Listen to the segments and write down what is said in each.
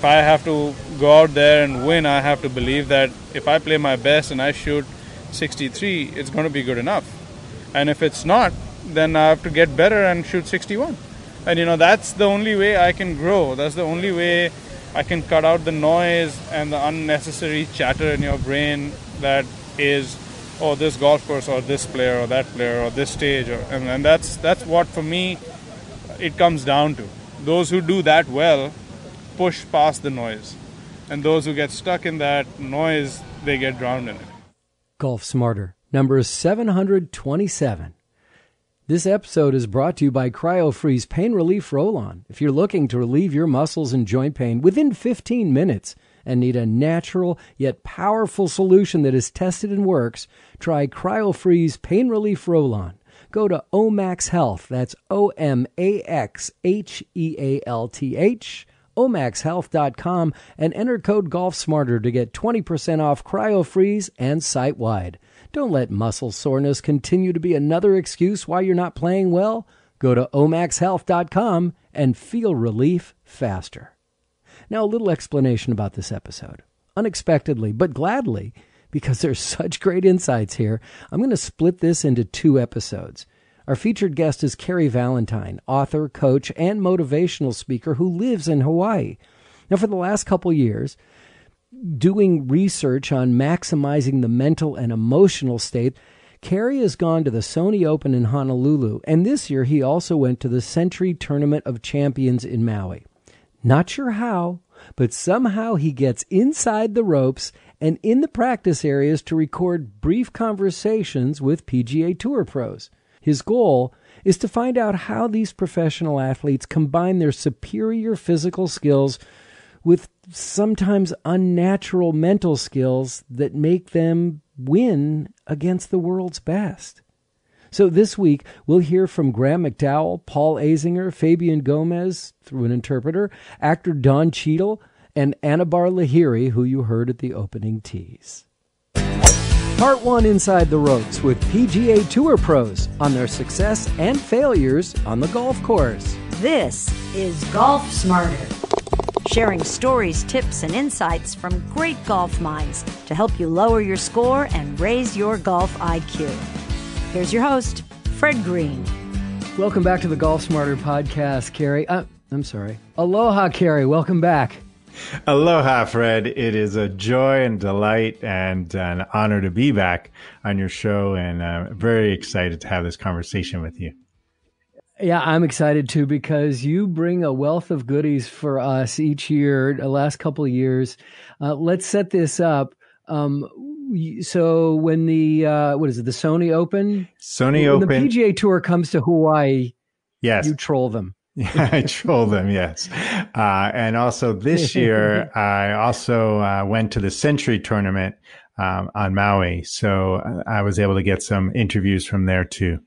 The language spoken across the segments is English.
if I have to go out there and win, I have to believe that if I play my best and I shoot 63, it's going to be good enough. And if it's not, then I have to get better and shoot 61. And that's the only way I can grow. That's the only way I can cut out the noise and the unnecessary chatter in your brain that is, oh, this golf course or this player or that player or this stage. And that's what, for me, it comes down to. Those who do that well push past the noise. And those who get stuck in that noise, they get drowned in it. Golf Smarter, number 727. This episode is brought to you by CryoFreeze Pain Relief Roll-On. If you're looking to relieve your muscles and joint pain within 15 minutes and need a natural yet powerful solution that is tested and works, try CryoFreeze Pain Relief Roll-On. Go to Omax Health, that's OMAXHEALTH, omaxhealth.com, and enter code GolfSmarter to get 20% off CryoFreeze and site-wide. Don't let muscle soreness continue to be another excuse why you're not playing well. Go to omaxhealth.com and feel relief faster. Now, a little explanation about this episode. Unexpectedly, but gladly, because there's such great insights here, I'm going to split this into 2 episodes. Our featured guest is Cary Valentine, author, coach, and motivational speaker who lives in Hawaii. Now, for the last couple years, doing research on maximizing the mental and emotional state, Cary has gone to the Sony Open in Honolulu, and this year he also went to the Century Tournament of Champions in Maui. Not sure how, but somehow he gets inside the ropes and in the practice areas to record brief conversations with PGA Tour Pros. His goal is to find out how these professional athletes combine their superior physical skills with sometimes unnatural mental skills that make them win against the world's best. So this week, we'll hear from Graham McDowell, Paul Azinger, Fabian Gomez, through an interpreter, actor Don Cheadle, and Anibar Lahiri, who you heard at the opening tease. Part 1, Inside the Ropes, with PGA Tour Pros on their success and failures on the golf course. This is Golf Smarter, sharing stories, tips, and insights from great golf minds to help you lower your score and raise your golf IQ. Here's your host, Fred Green. Welcome back to the Golf Smarter podcast, Cary. Aloha, Cary. Welcome back. Aloha, Fred. It is a joy and delight and an honor to be back on your show, and very excited to have this conversation with you. Yeah, I'm excited too, because you bring a wealth of goodies for us each year, the last couple of years. Let's set this up. So when the, the Sony Open? When the PGA Tour comes to Hawaii, yes, you troll them. Yeah, I troll them, yes. And also this year, I also went to the Century Tournament on Maui. So I was able to get some interviews from there too.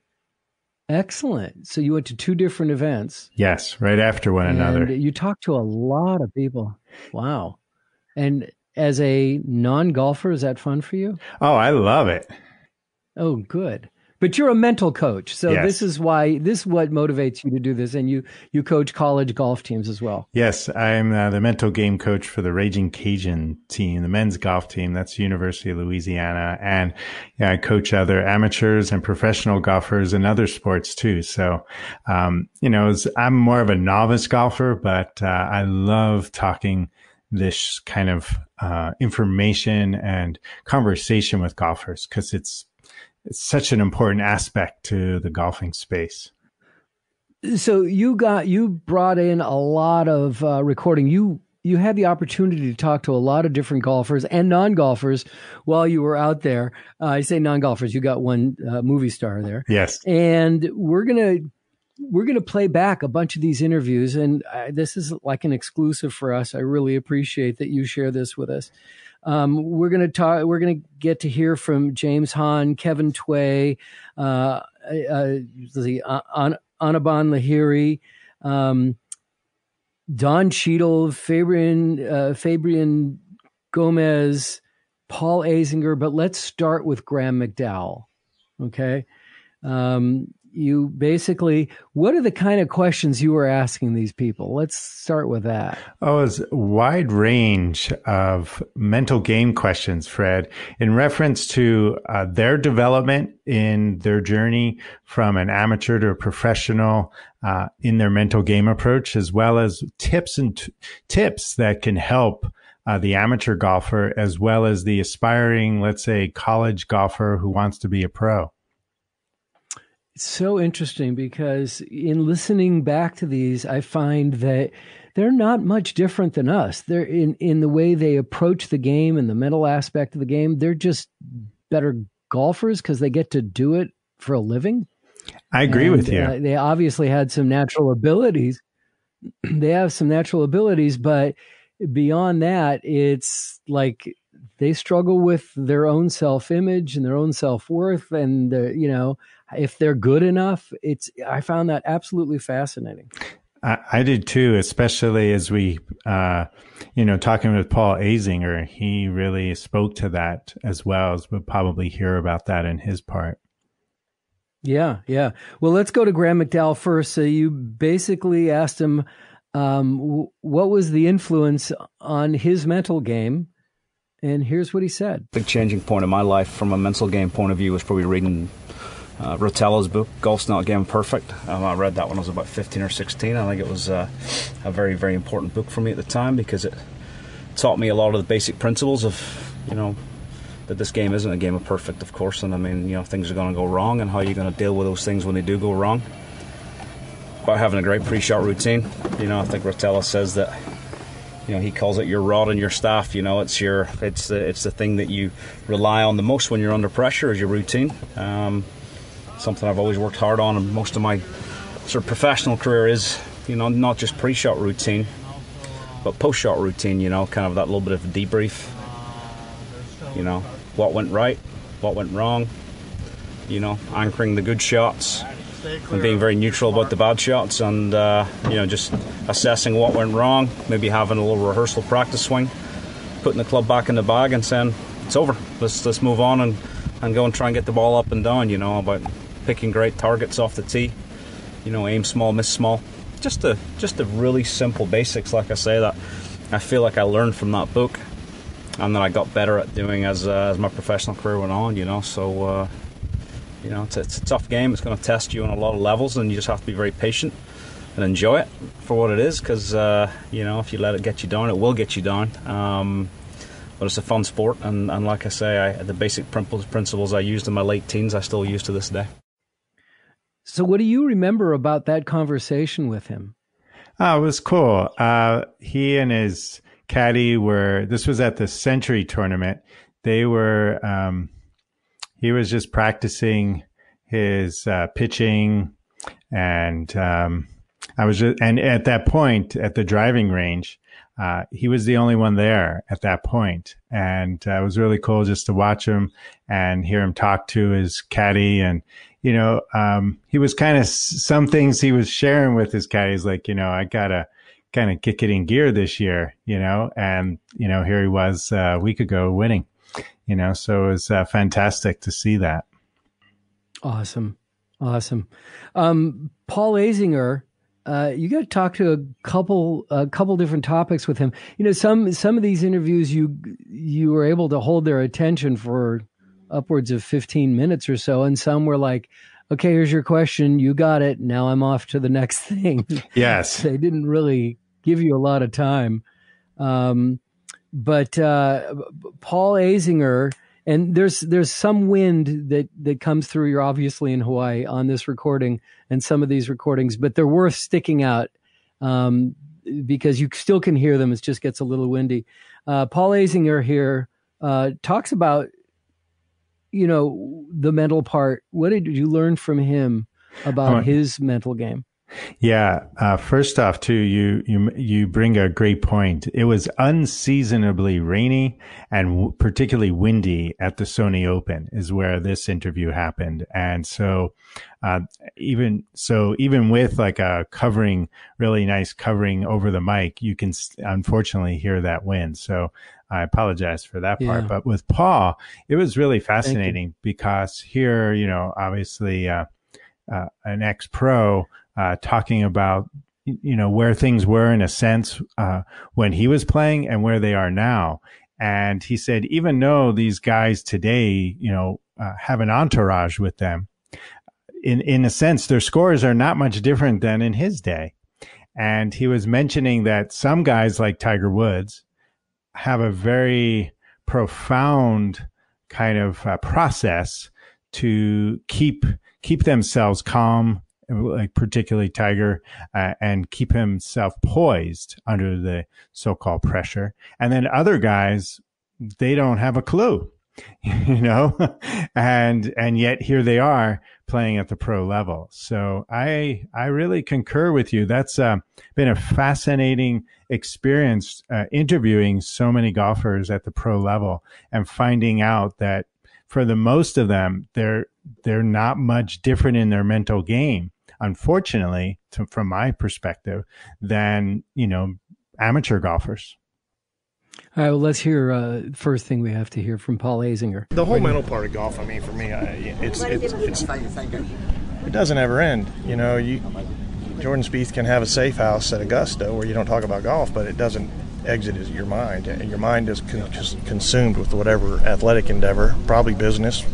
Excellent. So you went to 2 different events. Yes, right after one another. You talked to a lot of people. Wow. And as a non-golfer, is that fun for you? Oh, I love it. Oh, good. But you're a mental coach. So yes. This is what motivates you to do this. And you coach college golf teams as well. Yes, I'm the mental game coach for the Raging Cajun team, the men's golf team. That's University of Louisiana. And I coach other amateurs and professional golfers in other sports too. So, I'm more of a novice golfer, but I love talking this kind of information and conversation with golfers, because it's such an important aspect to the golfing space. So you brought in a lot of recording. You had the opportunity to talk to a lot of different golfers and non-golfers while you were out there. I say non-golfers. You got one movie star there. Yes. And we're gonna play back a bunch of these interviews, and this is like an exclusive for us. I really appreciate that you share this with us. We're going to get to hear from James Hahn, Kevin Tway, Anibar Lahiri, Don Cheadle, Fabian Gomez, Paul Azinger, but let's start with Graham McDowell. Okay. you basically, what are the kind of questions you were asking these people? Let's start with that. Oh, it's a wide range of mental game questions, Fred, in reference to their development in their journey from an amateur to a professional in their mental game approach, as well as tips that can help the amateur golfer as well as the aspiring, let's say, college golfer who wants to be a pro. It's so interesting because in listening back to these, I find that they're not much different than us. They're in the way they approach the game and the mental aspect of the game. They're just better golfers because they get to do it for a living. I agree with you. They obviously had some natural abilities. They have some natural abilities, but beyond that, it's like they struggle with their own self-image and their own self-worth. And, if they're good enough, I found that absolutely fascinating. I did too, especially as we, talking with Paul Azinger, he really spoke to that as well, as we'll probably hear about that in his part. Yeah. Well, let's go to Graham McDowell first. So you basically asked him, what was the influence on his mental game? And here's what he said. Big changing point in my life from a mental game point of view was probably reading Rotella's book, Golf's Not Game Perfect. I read that when I was about 15 or 16. I think it was a very, very important book for me at the time because it taught me a lot of the basic principles of, that this game isn't a game of perfect, of course. And I mean, things are going to go wrong and how you're going to deal with those things when they do go wrong. About having a great pre-shot routine. I think Rotella says that, he calls it your rod and your staff. It's the thing that you rely on the most when you're under pressure is your routine. Something I've always worked hard on, and most of my sort of professional career is, not just pre-shot routine, but post-shot routine. Kind of that little bit of a debrief. What went right, what went wrong. Anchoring the good shots and being very neutral about the bad shots, and just assessing what went wrong. Maybe having a little rehearsal practice swing, putting the club back in the bag, and saying it's over. Let's move on and go and try and get the ball up and down. About picking great targets off the tee. Aim small, miss small. Just the really simple basics, like I say, that I feel like I learned from that book, and that I got better at doing as my professional career went on. So it's a tough game. It's going to test you on a lot of levels, and you just have to be very patient and enjoy it for what it is. Because if you let it get you down, it will get you down. But it's a fun sport, and like I say, the basic principles I used in my late teens, I still use to this day. So what do you remember about that conversation with him? Oh, it was cool. He and his caddy this was at the Century tournament. They were, he was just practicing his pitching, and and at that point at the driving range, he was the only one there at that point. And it was really cool just to watch him and hear him talk to his caddy. And, he was kind of, some things he was sharing with his caddy is like, I got to kind of kick it in gear this year, and, here he was a week ago winning, so it was fantastic to see that. Awesome. Paul Azinger, you got to talk to a couple different topics with him. Some of these interviews you were able to hold their attention for upwards of 15 minutes or so, and some were like, okay, here's your question, you got it, now I'm off to the next thing. Yes. They didn't really give you a lot of time. But Paul Azinger, and there's some wind that comes through. You're obviously in Hawaii on this recording and some of these recordings, but they're worth sticking out because you still can hear them. It just gets a little windy. Paul Azinger here talks about, the mental part. What did you learn from him about his mental game? Yeah. First off, too, you bring a great point. It was unseasonably rainy and particularly windy at the Sony Open is where this interview happened. And so, even with like a really nice covering over the mic, you can unfortunately hear that wind. So I apologize for that part. Yeah. But with Paul, it was really fascinating because here, obviously, an ex-pro, talking about, where things were in a sense, when he was playing and where they are now. And he said, even though these guys today, have an entourage with them, in a sense, their scores are not much different than in his day. And he was mentioning that some guys like Tiger Woods have a very profound kind of process to keep themselves calm, like particularly Tiger, and keep himself poised under the so-called pressure. And then other guys, they don't have a clue, and yet here they are playing at the pro level. So I really concur with you. That's been a fascinating experience, interviewing so many golfers at the pro level and finding out that for the most of them, they're not much different in their mental game, unfortunately, from my perspective, than, amateur golfers. All right, well, let's hear first thing we have to hear from Paul Azinger. The whole mental part of golf, for me, it doesn't ever end. Jordan Spieth can have a safe house at Augusta where you don't talk about golf, but it doesn't exit your mind. Your mind is consumed with whatever athletic endeavor, probably business,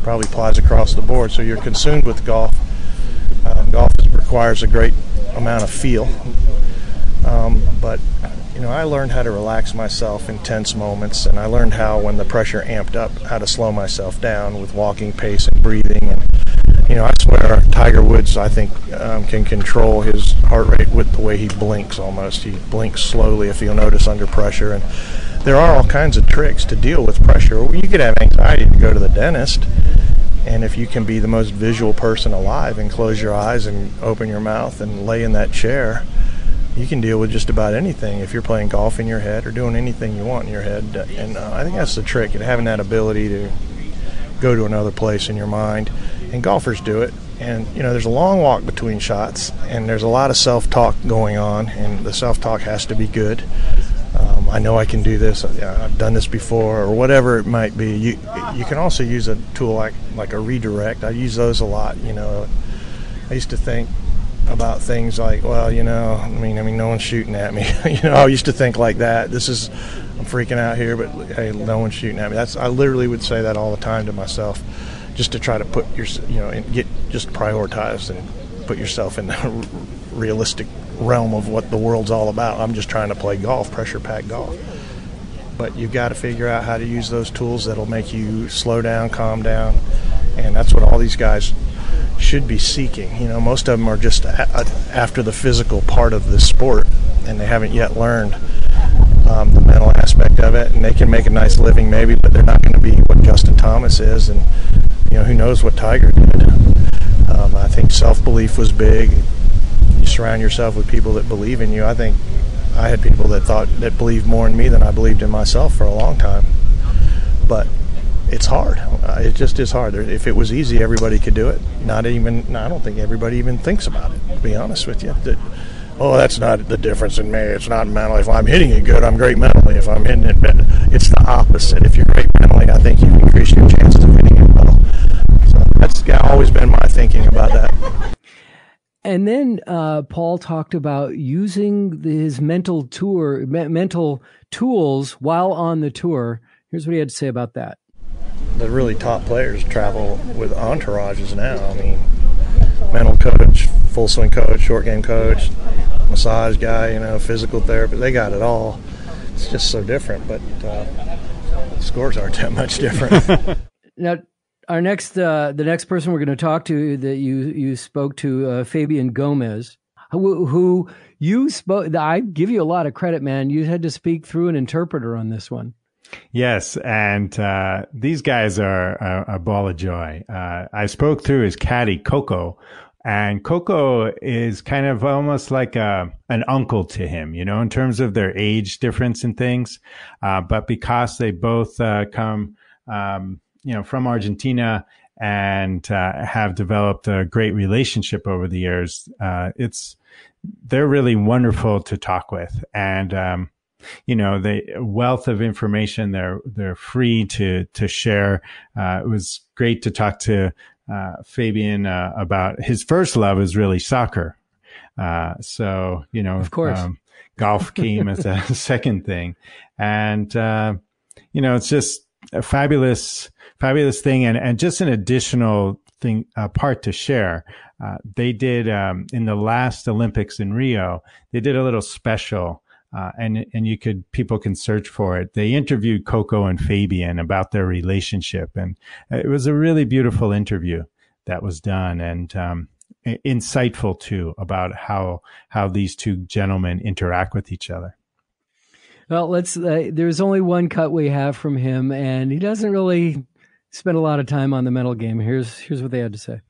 probably applies across the board. So you're consumed with golf. Golf requires a great amount of feel. But I learned how to relax myself in tense moments, and I learned how, when the pressure amped up, how to slow myself down with walking pace and breathing. And I swear Tiger Woods, I think, can control his heart rate with the way he blinks almost. He blinks slowly, if you'll notice, under pressure. And there are all kinds of tricks to deal with pressure. You could have anxiety to go to the dentist, and if you can be the most visual person alive and close your eyes and open your mouth and lay in that chair, you can deal with just about anything if you're playing golf in your head or doing anything you want in your head. And I think that's the trick, having that ability to go to another place in your mind. And golfers do it. And, there's a long walk between shots, and there's a lot of self-talk going on, and the self-talk has to be good. I know I can do this. I've done this before, or whatever it might be. You can also use a tool like a redirect. I use those a lot. I used to think about things like, well, no one's shooting at me. I used to think like that. I'm freaking out here, but hey, no one's shooting at me. I literally would say that all the time to myself, just to try to put just prioritize and put yourself in the realistic realm of what the world's all about. I'm just trying to play golf, pressure-packed golf. But you've got to figure out how to use those tools that'll make you slow down, calm down, and that's what all these guys should be seeking. Most of them are just after the physical part of this sport, and they haven't yet learned the mental aspect of it. And they can make a nice living maybe, but they're not going to be what Justin Thomas is, and who knows what Tiger did. I think self-belief was big. You surround yourself with people that believe in you. I think I had people that believed more in me than I believed in myself for a long time. But it's hard. It just is hard. If it was easy, everybody could do it. I don't think everybody even thinks about it, to be honest with you. That's not the difference in me. It's not mentally. If I'm hitting it good, I'm great mentally. If I'm hitting it bad, it's the opposite. If you're great mentally, I think you increase your chances of hitting it well. So that's always been my thinking about that. And then Paul talked about using his mental tools while on the tour. Here's what he had to say about that. The really top players travel with entourages now. Mental coach, full swing coach, short game coach, massage guy, physical therapist. They got it all. It's just so different, but the scores aren't that much different. Now, our the next person we're going to talk to that you spoke to, Fabian Gomez, who you spoke. I give you a lot of credit, man. You had to speak through an interpreter on this one. Yes, and these guys are a ball of joy. I spoke through his caddy, Coco, and Coco is kind of almost like an uncle to him, in terms of their age difference and things. But because they both come, from Argentina and have developed a great relationship over the years, they're really wonderful to talk with. And the wealth of information they're free to share. It was great to talk to Fabian about his first love is really soccer. So, you know, of course, golf came as a second thing. And, you know, it's just a fabulous thing. And just an additional thing, part to share. They did, in the last Olympics in Rio, they did a little special, and people can search for it. They interviewed Coco and Fabian about their relationship. And it was a really beautiful interview that was done. And, insightful too about how these two gentlemen interact with each other. Well, there's only one cut we have from him, and he doesn't really spend a lot of time on the mental game. Here's what they had to say.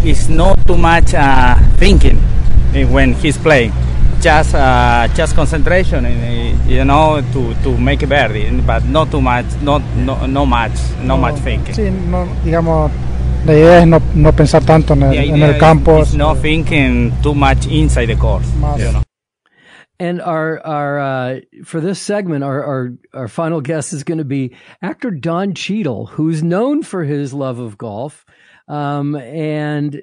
It's not too much thinking when he's playing, just concentration, you know, to make a birdie, but not too much, not much thinking. Sí, no, digamos, la idea es no pensar tanto en el campo. It's not thinking too much inside the course. You know? And our for this segment, our final guest is going to be actor Don Cheadle, who's known for his love of golf, and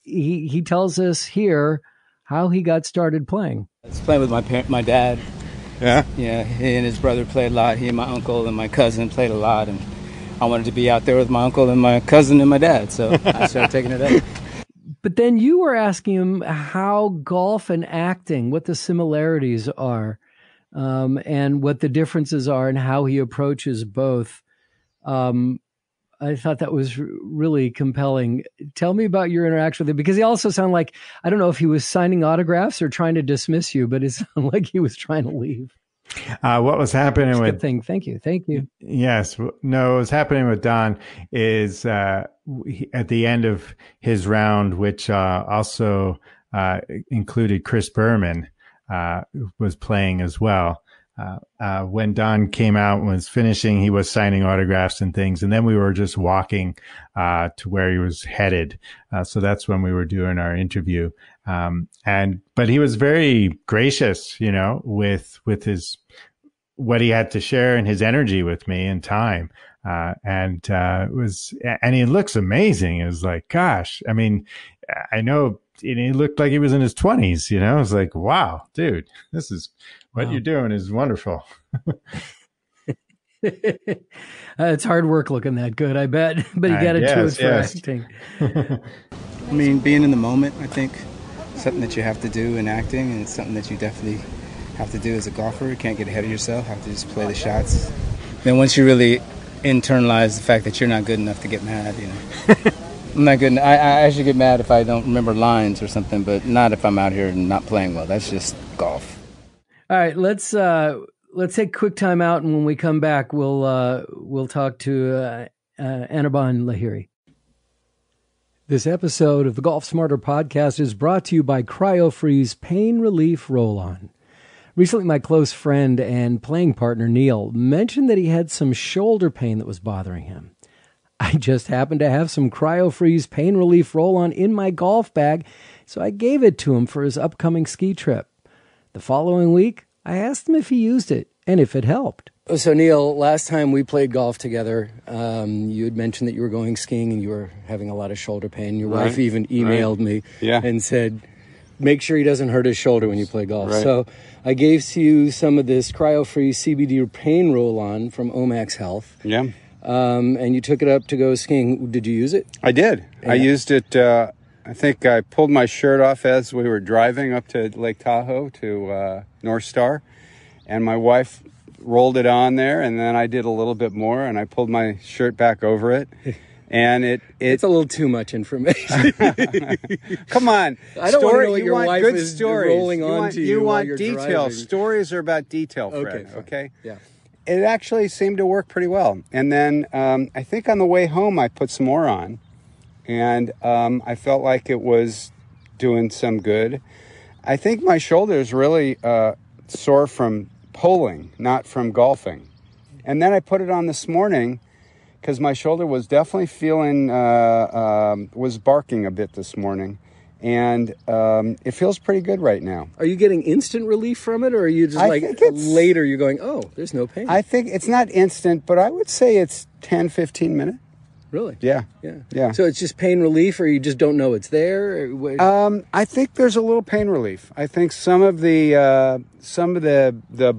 he tells us here how he got started playing. I was playing with my dad. Yeah? Yeah, he and his brother played a lot. He and my uncle and my cousin played a lot, and I wanted to be out there with my uncle and my cousin and my dad, so I started taking it up. But then you were asking him how golf and acting, what the similarities are, and what the differences are, and how he approaches both. I thought that was really compelling. Tell me about your interaction with him, because he also sounded like, I don't know if he was signing autographs or trying to dismiss you, but it sounded like he was trying to leave. What was happening with good thing. Thank you. Yes. No, what was happening with Don is, at the end of his round, which, also, included Chris Berman, was playing as well. When Don came out and was finishing, he was signing autographs and things. And then we were just walking, to where he was headed. So that's when we were doing our interview. But he was very gracious, you know, with what he had to share and his energy with me and time. And he looks amazing. It was like, gosh, I mean, I know he looked like he was in his 20s, you know. I was like, wow, dude, what you're doing is wonderful. It's hard work looking that good, I bet, but you got to do it for acting. I mean, being in the moment, I think, something that you have to do in acting, and it's something that you definitely have to do as a golfer. You can't get ahead of yourself, have to just play the shots. Then once you really internalize the fact that you're not good enough to get mad, you know. I'm not good. I actually get mad if I don't remember lines or something, but not if I'm out here and not playing well. That's just golf. All right, let's take a quick time out, and when we come back, we'll talk to Anibar Lahiri. This episode of the Golf Smarter podcast is brought to you by CryoFreeze Pain Relief Roll-On. Recently, my close friend and playing partner, Neil, mentioned that he had some shoulder pain that was bothering him. I just happened to have some CryoFreeze Pain Relief Roll-On in my golf bag, so I gave it to him for his upcoming ski trip. The following week, I asked him if he used it and if it helped. So, Neil, last time we played golf together, you had mentioned that you were going skiing and you were having a lot of shoulder pain. Your wife even emailed me and said, make sure he doesn't hurt his shoulder when you play golf. Right. So I gave to you some of this CryoFreeze CBD pain roll-on from Omax Health. Yeah. And you took it up to go skiing. Did you use it? I did. Yeah. I used it. I think I pulled my shirt off as we were driving up to Lake Tahoe to North Star. And my wife rolled it on there, and then I did a little bit more, and I pulled my shirt back over it. And it's a little too much information. Come on. I don't want to know what your wife is stories. Rolling on to you. You want while detail. Driving. Stories are about detail, Fred. Okay? Yeah. It actually seemed to work pretty well. And then I think on the way home I put some more on. And I felt like it was doing some good. I think my shoulder's really sore from pulling, not from golfing. And then I put it on this morning because my shoulder was definitely feeling, was barking a bit this morning. And it feels pretty good right now. Are you getting instant relief from it, or are you just later you're going, oh, there's no pain? I think it's not instant, but I would say it's 10, 15 minutes. Really? Yeah. Yeah. So it's just pain relief, or you just don't know it's there? I think there's a little pain relief. I think some of the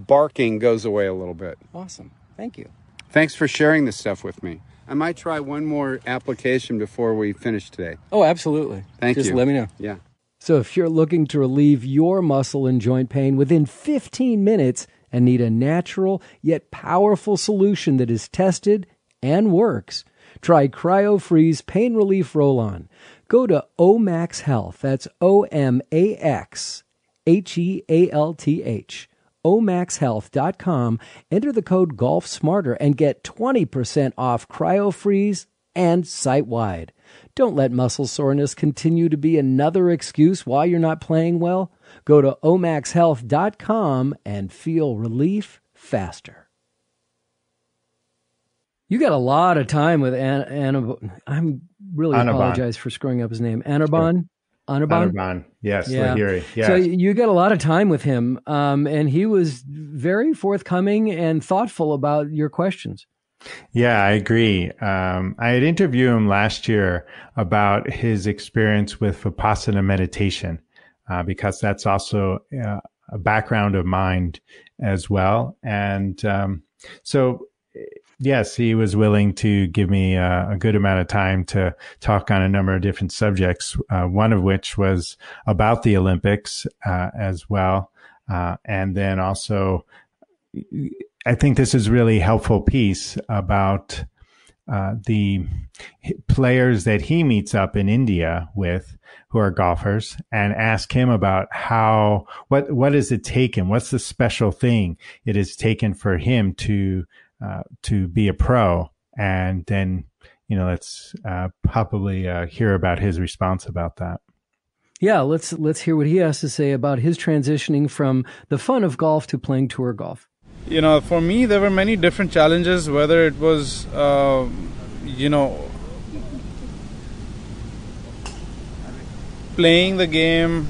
barking goes away a little bit. Awesome. Thank you. Thanks for sharing this stuff with me. I might try one more application before we finish today. Oh, absolutely. Thank you. Just let me know. Yeah. So if you're looking to relieve your muscle and joint pain within 15 minutes and need a natural yet powerful solution that is tested and works, try CryoFreeze Pain Relief Roll-On. Go to Omax Health, that's OMAX HEALTH, omaxhealth.com, enter the code GolfSmarter and get 20% off CryoFreeze and site-wide. Don't let muscle soreness continue to be another excuse why you're not playing well. Go to omaxhealth.com and feel relief faster. You got a lot of time with I'm really apologize for screwing up his name. Anibar? Anibar, yes, Lahiri. Yes. So you got a lot of time with him, and he was very forthcoming and thoughtful about your questions. Yeah, I agree. I had interviewed him last year about his experience with Vipassana meditation, because that's also a background of mine as well. And so, yes, he was willing to give me a good amount of time to talk on a number of different subjects, one of which was about the Olympics as well. And then also, I think this is really helpful piece about the players that he meets up in India with who are golfers, and ask him about what is it taken? What's the special thing it is taken for him to be a pro? And then, let's probably hear about his response about that. Yeah, let's hear what he has to say about his transitioning from the fun of golf to playing tour golf. For me, there were many different challenges, whether it was, playing the game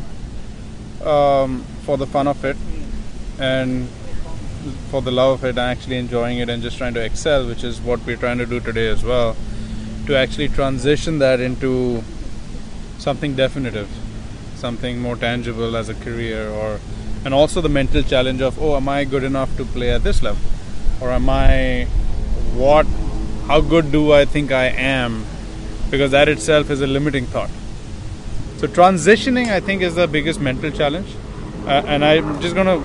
for the fun of it and for the love of it and actually enjoying it and just trying to excel, which is what we're trying to do today as well, to actually transition that into something definitive, something more tangible as a career, and also the mental challenge of, am I good enough to play at this level? Or how good do I think I am? Because that itself is a limiting thought. So transitioning, I think, is the biggest mental challenge. And I'm just going to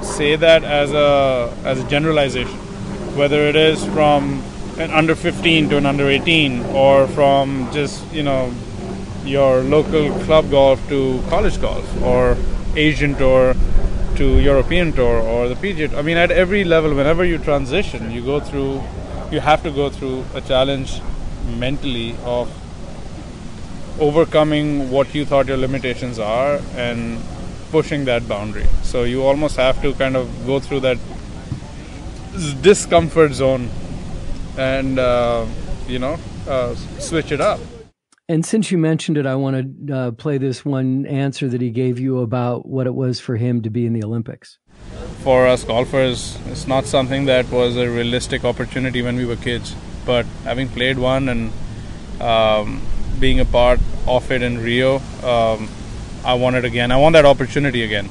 say that as a generalization, whether it is from an under 15 to an under 18, or from just, your local club golf to college golf, or Asian Tour to European Tour, or the PGA Tour. I mean, at every level, whenever you transition, you have to go through a challenge mentally of overcoming what you thought your limitations are and pushing that boundary. So you almost have to kind of go through that discomfort zone and, switch it up. And since you mentioned it, I want to play this one answer that he gave you about what it was for him to be in the Olympics. For us golfers, it's not something that was a realistic opportunity when we were kids. But having played one and being a part of it in Rio, I want it again. I want that opportunity again.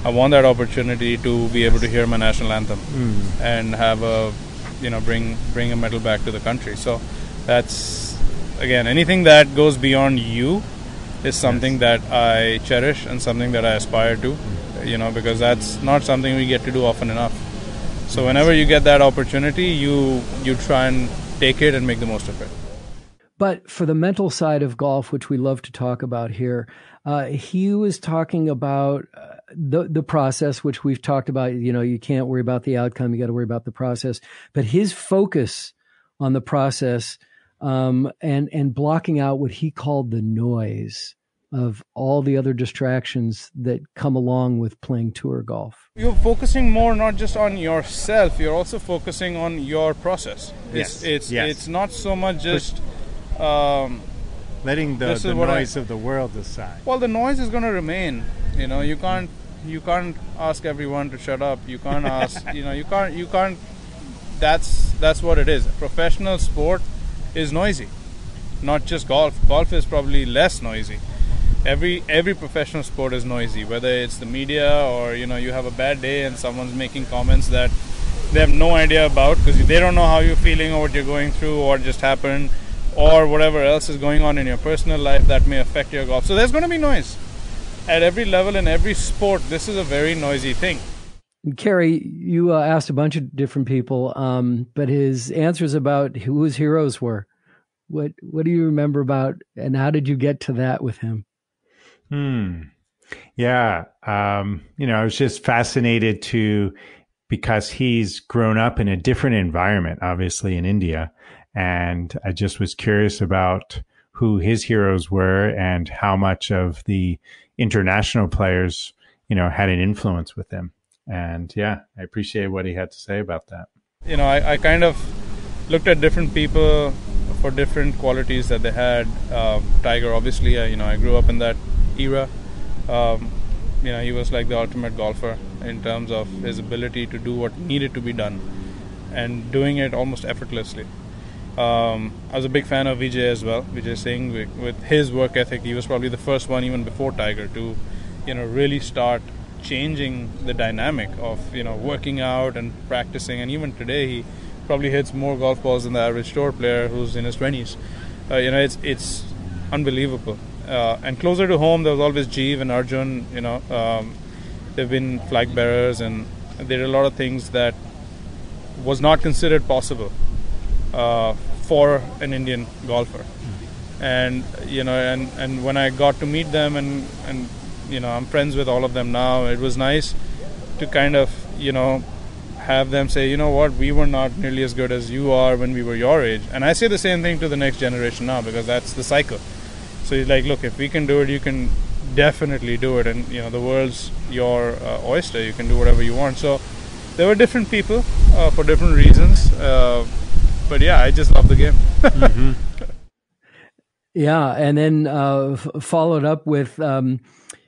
I want that opportunity to be able to hear my national anthem and have bring a medal back to the country. So that's, again, anything that goes beyond you is something that I cherish and something that I aspire to, because that's not something we get to do often enough. So whenever you get that opportunity, you try and take it and make the most of it. But for the mental side of golf, which we love to talk about here, he was talking about the process, which we've talked about. You can't worry about the outcome. You got to worry about the process. But his focus on the process and blocking out what he called the noise of all the other distractions that come along with playing tour golf. You're focusing more not just on yourself, you're also focusing on your process. It's not so much just letting the noise of the world aside. Well, the noise is going to remain. You can't ask everyone to shut up. You can't ask, you can't. That's what it is. Professional sport is noisy. Not just golf. Golf is probably less noisy. Every professional sport is noisy, whether it's the media or you have a bad day and someone's making comments that they have no idea about because they don't know how you're feeling or what you're going through or what just happened or whatever else is going on in your personal life that may affect your golf. So there's going to be noise at every level in every sport. This is a very noisy thing. Cary, you asked a bunch of different people, but his answers about who his heroes were. What do you remember about, and how did you get to that with him? Yeah. I was just fascinated because he's grown up in a different environment, obviously in India. And I just was curious about who his heroes were and how much of the international players, had an influence with him. And yeah, I appreciate what he had to say about that. I kind of looked at different people for different qualities that they had. Tiger, obviously, I grew up in that era. He was like the ultimate golfer in terms of his ability to do what needed to be done and doing it almost effortlessly. I was a big fan of Vijay as well. Vijay Singh, with his work ethic, he was probably the first one, even before Tiger, to really start changing the dynamic of working out and practicing. And even today, he probably hits more golf balls than the average tour player who's in his 20s. It's unbelievable. And closer to home, there was always Jeev and Arjun. They've been flag bearers, and they did a lot of things that was not considered possible for an Indian golfer. And and when I got to meet them, and I'm friends with all of them now, it was nice to kind of have them say, what, we were not nearly as good as you are when we were your age. And I say the same thing to the next generation now, because that's the cycle. So he's like, look, if we can do it, you can definitely do it. And the world's your oyster. You can do whatever you want. So there were different people for different reasons. But yeah, I just love the game. Mm-hmm. Yeah, and then followed up with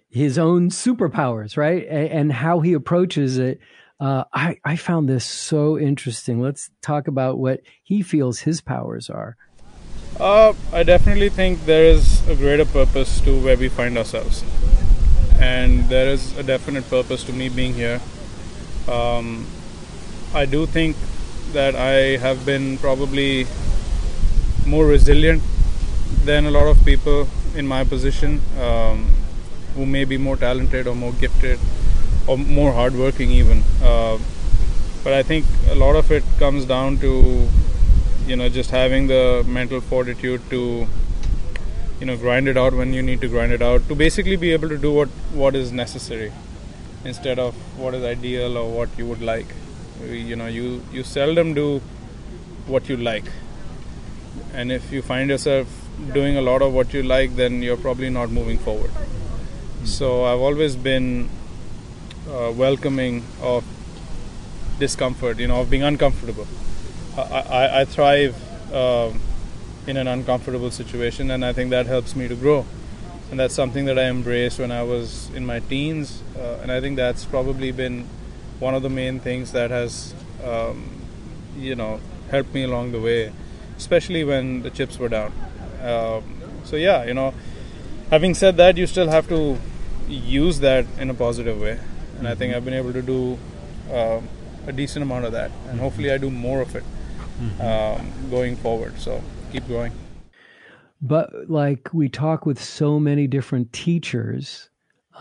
his own superpowers, right? And how he approaches it. I found this so interesting. Let's talk about what he feels his powers are. I definitely think there is a greater purpose to where we find ourselves. And there is a definite purpose to me being here. I do think that I have been probably more resilient than a lot of people in my position, who may be more talented or more gifted or more hardworking even. But I think a lot of it comes down to just having the mental fortitude to grind it out when you need to grind it out, to basically be able to do what is necessary instead of what is ideal or what you would like. You seldom do what you like, and if you find yourself doing a lot of what you like, then you're probably not moving forward. So I've always been welcoming of discomfort, of being uncomfortable. I thrive in an uncomfortable situation, and I think that helps me to grow. And that's something that I embraced when I was in my teens, and I think that's probably been one of the main things that has helped me along the way, especially when the chips were down. So yeah, having said that, you still have to use that in a positive way, and I think I've been able to do a decent amount of that, and hopefully I do more of it going forward. So keep going. But like, we talk with so many different teachers,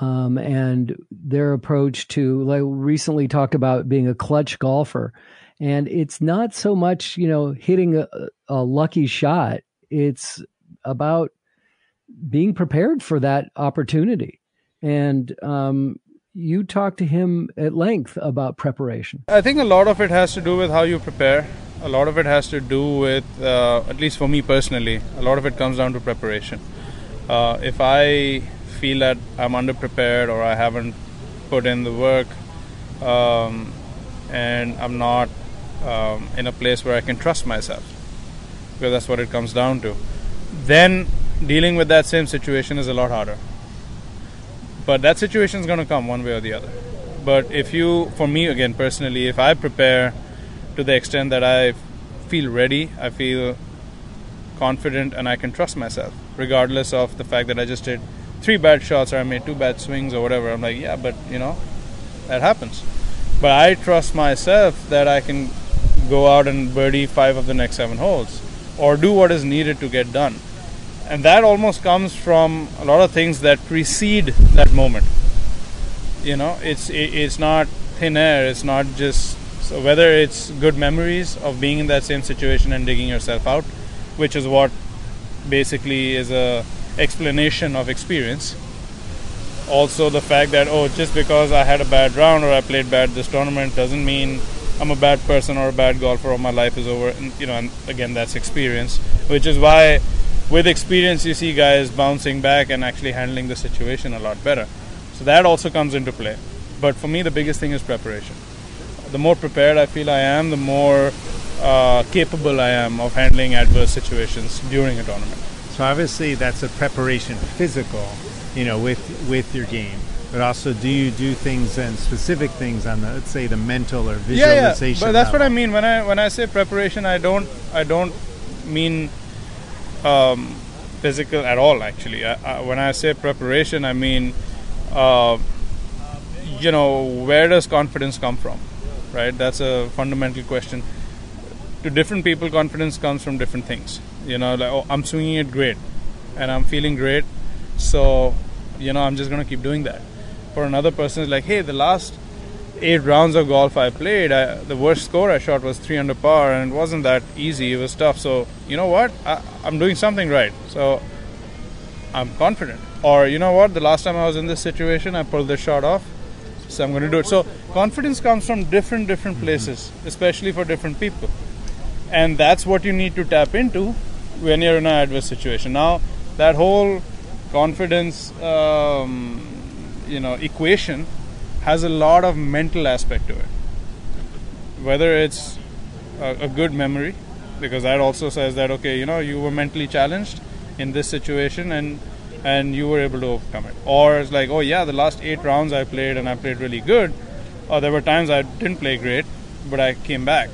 and their approach to, like, recently talked about being a clutch golfer, and it's not so much hitting a lucky shot. It's about being prepared for that opportunity. And you talked to him at length about preparation. I think a lot of it has to do with how you prepare. A lot of it has to do with, at least for me personally, a lot of it comes down to preparation. If I feel that I'm underprepared or I haven't put in the work, and I'm not in a place where I can trust myself, because that's what it comes down to, then dealing with that same situation is a lot harder. But that situation is going to come one way or the other. But for me again personally, if I prepare to the extent that I feel ready, I feel confident and I can trust myself, regardless of the fact that I just did 3 bad shots or I made 2 bad swings or whatever. I'm like, yeah, but that happens. But I trust myself that I can go out and birdie 5 of the next 7 holes or do what is needed to get done. And that almost comes from a lot of things that precede that moment. It's not thin air. It's not just, so whether it's good memories of being in that same situation and digging yourself out, which is what basically is a explanation of experience. Also the fact that, just because I had a bad round or I played bad this tournament doesn't mean I'm a bad person or a bad golfer or my life is over. And again, that's experience, which is why with experience you see guys bouncing back and actually handling the situation a lot better. So that also comes into play. But for me, the biggest thing is preparation. The more prepared I feel I am, the more capable I am of handling adverse situations during a tournament. So obviously that's a preparation physical, with your game. But also, do you do things and specific things on the, let's say, the mental or visualization? Yeah. But that's what I mean when I say preparation. I don't mean physical at all. Actually, when I say preparation, I mean where does confidence come from? Right? That's a fundamental question. To different people, confidence comes from different things. I'm swinging it great and I'm feeling great, so I'm just going to keep doing that. For another person, it's like, hey, the last 8 rounds of golf I played, the worst score I shot was 3 under par, and it wasn't that easy. It was tough. So you know what? I'm doing something right. So I'm confident. Or you know what? The last time I was in this situation, I pulled this shot off. So I'm going to do it. So confidence comes from different places, especially for different people. And that's what you need to tap into when you're in an adverse situation. Now, that whole confidence equation has a lot of mental aspect to it. Whether it's a good memory, because that also says that, okay, you were mentally challenged in this situation and you were able to overcome it. Or it's like, oh yeah, the last 8 rounds I played and I played really good. Or there were times I didn't play great, but I came back.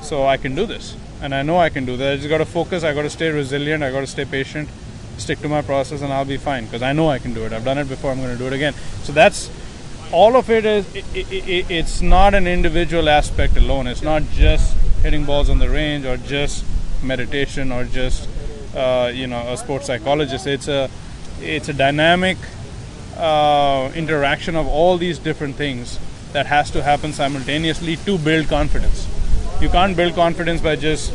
So I can do this. And I know I can do that. I just got to focus. I got to stay resilient. I got to stay patient, stick to my process, and I'll be fine because I know I can do it. I've done it before. I'm going to do it again. So that's all of it. It's not an individual aspect alone. It's not just hitting balls on the range or just meditation or just a sports psychologist. It's a dynamic interaction of all these different things that has to happen simultaneously to build confidence. You can't build confidence by just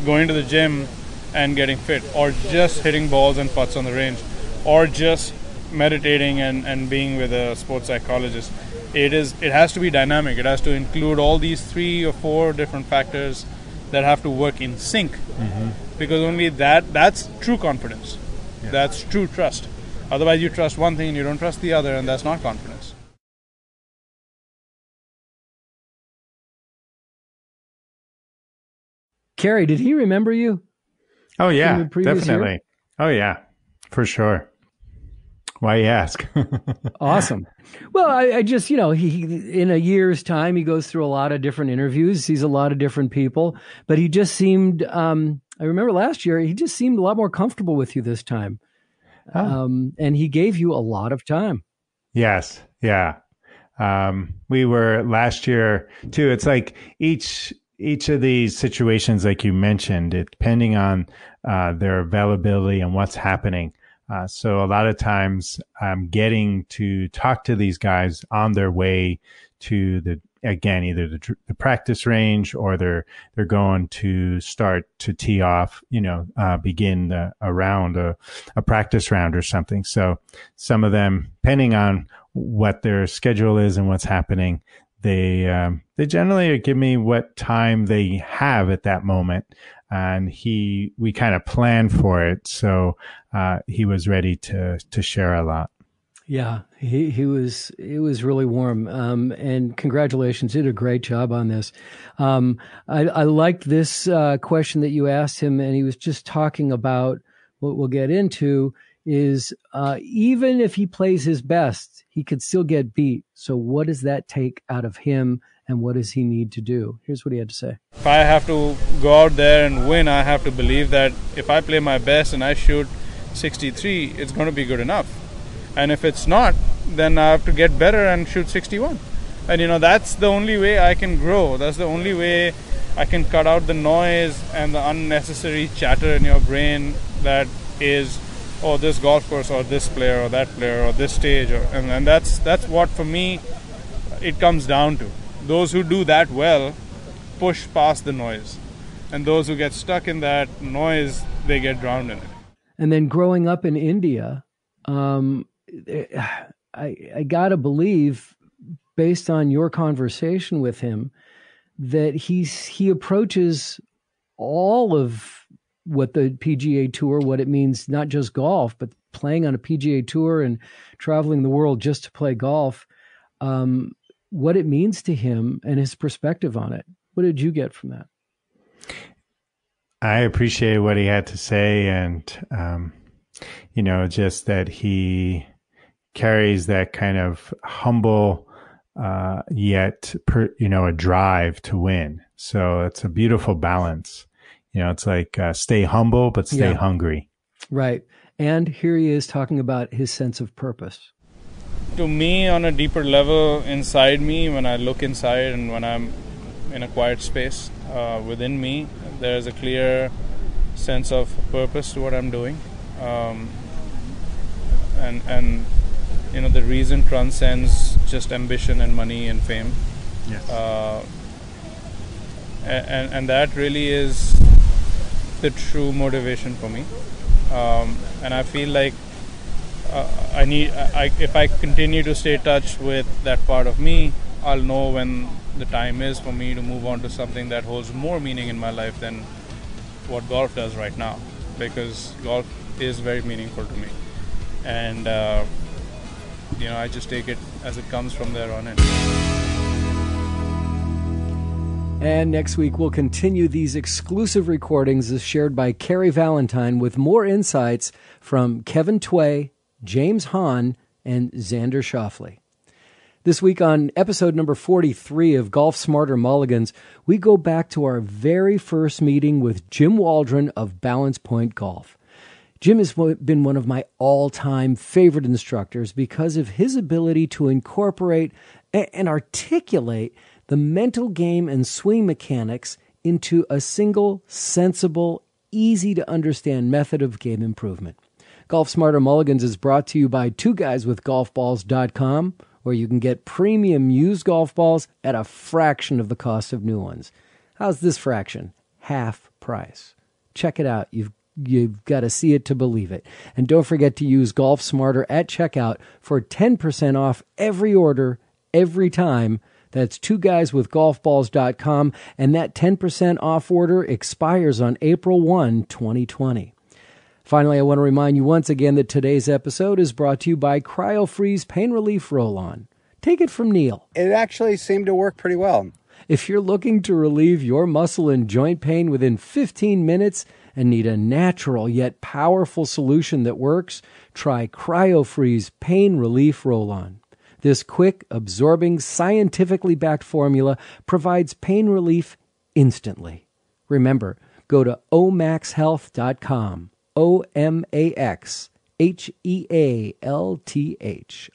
going to the gym and getting fit, or just hitting balls and putts on the range, or just meditating and being with a sports psychologist. It has to be dynamic. It has to include all these 3 or 4 different factors that have to work in sync. Because only that's true confidence. Yeah. That's true trust. Otherwise you trust one thing and you don't trust the other, and that's not confidence. Cary, did he remember you? Oh, yeah, definitely. Year? Oh, yeah, for sure. Why you ask? Awesome. Well, I just, he in a year's time, he goes through a lot of different interviews, sees a lot of different people, but he just seemed, I remember last year, he just seemed a lot more comfortable with you this time. And he gave you a lot of time. Yes. Yeah. We were last year too. It's like each of these situations, like you mentioned, depending on their availability and what's happening. So a lot of times I'm getting to talk to these guys on their way to either the practice range, or they're going to start to tee off, begin a round, a practice round or something. So some of them, depending on what their schedule is and what's happening, they generally give me what time they have at that moment. And we kind of planned for it. So, he was ready to share a lot. Yeah, it was really warm. And congratulations. You did a great job on this. I liked this, question that you asked him, and he was just talking about what we'll get into is, even if he plays his best, he could still get beat. So what does that take out of him and what does he need to do? Here's what he had to say. If I have to go out there and win, I have to believe that if I play my best and I shoot 63, it's going to be good enough. And if it's not, then I have to get better and shoot 61. And that's the only way I can grow. That's the only way I can cut out the noise and the unnecessary chatter in your brain that is, oh, this golf course or this player or that player or this stage. And that's what, for me, it comes down to. Those who do that well push past the noise. And those who get stuck in that noise, they get drowned in it. And then growing up in India, I got to believe, based on your conversation with him, that he approaches all of what the PGA Tour, what it means, not just golf, but playing on a PGA Tour and traveling the world just to play golf, what it means to him and his perspective on it. What did you get from that? I appreciate what he had to say, and just that he carries that kind of humble yet a drive to win. So it's a beautiful balance. It's like stay humble but stay hungry. Right. And here he is talking about his sense of purpose. To me, on a deeper level inside me, when I look inside and when I'm in a quiet space within me, there's a clear sense of purpose to what I'm doing. And the reason transcends just ambition and money and fame. Yes. And that really is the true motivation for me. And I feel like if I continue to stay in touch with that part of me, I'll know when the time is for me to move on to something that holds more meaning in my life than what golf does right now, because golf is very meaningful to me. And I just take it as it comes from there on in. And next week, we'll continue these exclusive recordings as shared by Cary Valentine with more insights from Kevin Tway, James Hahn, and Xander Schauffele. This week on episode number 43 of Golf Smarter Mulligans, we go back to our very first meeting with Jim Waldron of Balance Point Golf. Jim has been one of my all-time favorite instructors because of his ability to incorporate and articulate the mental game and swing mechanics into a single, sensible, easy-to-understand method of game improvement. Golf Smarter Mulligans is brought to you by TwoGuysWithGolfBalls.com, where you can get premium used golf balls at a fraction of the cost of new ones. How's this fraction? Half price. Check it out. You've got to see it to believe it. And don't forget to use Golf Smarter at checkout for 10% off every order, every time. That's TwoGuysWithGolfBalls.com, and that 10% off order expires on April 1, 2020. Finally, I want to remind you once again that today's episode is brought to you by CryoFreeze Pain Relief Roll-On. Take it from Neil. It actually seemed to work pretty well. If you're looking to relieve your muscle and joint pain within 15 minutes and need a natural yet powerful solution that works, try CryoFreeze Pain Relief Roll-On. This quick, absorbing, scientifically backed formula provides pain relief instantly. Remember, go to omaxhealth.com. OMAXHEALTH.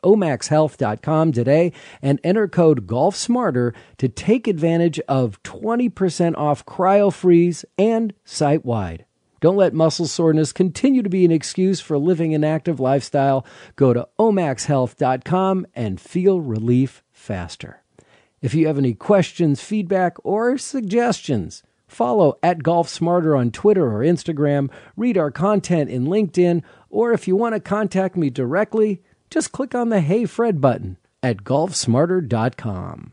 omaxhealth.com today and enter code GolfSmarter to take advantage of 20% off CryoFreeze and site-wide. Don't let muscle soreness continue to be an excuse for living an active lifestyle. Go to omaxhealth.com and feel relief faster. If you have any questions, feedback, or suggestions, follow at Golf Smarter on Twitter or Instagram, read our content in LinkedIn, or if you want to contact me directly, just click on the Hey Fred button at golfsmarter.com.